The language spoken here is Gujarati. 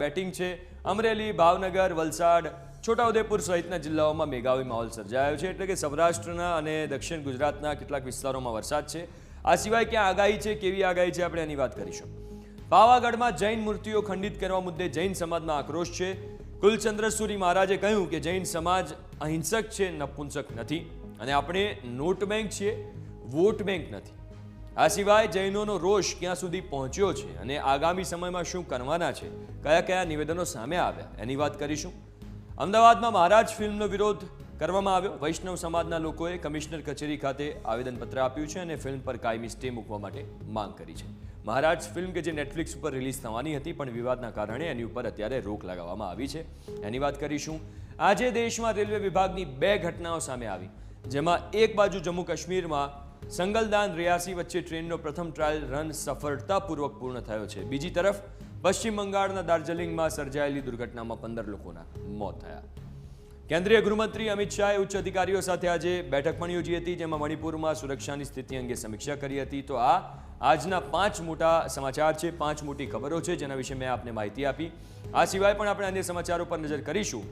બેટિંગ છે। અમરેલી, ભાવનગર, વલસાડ, છોટાઉદેપુર સહિતના જિલ્લાઓમાં મેઘાવી માહોલ સર્જાયો છે, એટલે કે સૌરાષ્ટ્રના અને દક્ષિણ ગુજરાતના કેટલાક વિસ્તારોમાં વરસાદ છે। આ સિવાય ક્યાં આગાહી છે, કેવી આગાહી છે, આપણે એની વાત કરીશું। પાવાગઢમાં જૈન મૂર્તિઓ ખંડિત કરવા મુદ્દે જૈન સમાજમાં આક્રોશ છે। કુલચંદ્ર સુરી મહારાજે કહ્યું કે જૈન સમાજ અહિંસક છે, નપુંસક નથી, અને આપણે નોટ બેંક છીએ, વોટ બેંક નથી। આ સિવાય જૈનોનો રોષ ક્યાં સુધી પહોંચ્યો છે અને આગામી સમયમાં શું કરવાના છે, કયા કયા નિવેદનો સામે આવ્યા, એની વાત કરીશું। અમદાવાદમાં મહારાજ ફિલ્મનો વિરોધ કરવામાં આવ્યો। વૈષ્ણવ સમાજના લોકોએ કમિશનર કચેરી ખાતે આવેદનપત્ર આપ્યું છે અને ફિલ્મ પર કાયમી સ્ટે મૂકવા માટે માંગ કરી છે। મહારાજ ફિલ્મ કે જે નેટફ્લિક્સ ઉપર રિલીઝ થવાની હતી, પણ વિવાદના કારણે એની ઉપર અત્યારે રોક લગાવવામાં આવી છે, એની વાત કરીશું। આજે દેશમાં રેલવે વિભાગની 2 ઘટનાઓ સામે આવી, જેમાં એક બાજુ જમ્મુ કાશ્મીરમાં સંગલદાન રેયાસી વચ્ચે ટ્રેનનો પ્રથમ ટ્રાયલ રન સફળતાપૂર્વક પૂર્ણ થયો છે। બીજી તરફ પશ્ચિમ બંગાળના દાર્જિલિંગમાં સર્જાયેલી દુર્ઘટનામાં 15 લોકોના મોત થયા। કેન્દ્રીય ગૃહમંત્રી અમિત શાહે ઉચ્ચ અધિકારીઓ સાથે આજે બેઠક પણ યોજી હતી, જેમાં મણિપુરમાં સુરક્ષાની સ્થિતિ અંગે સમીક્ષા કરી હતી। તો આ આજના 5 મોટા સમાચાર છે, 5 મોટી ખબરો છે, જેના વિશે મેં આપને માહિતી આપી। આ સિવાય પણ આપણે અન્ય સમાચારો પર નજર કરીશું।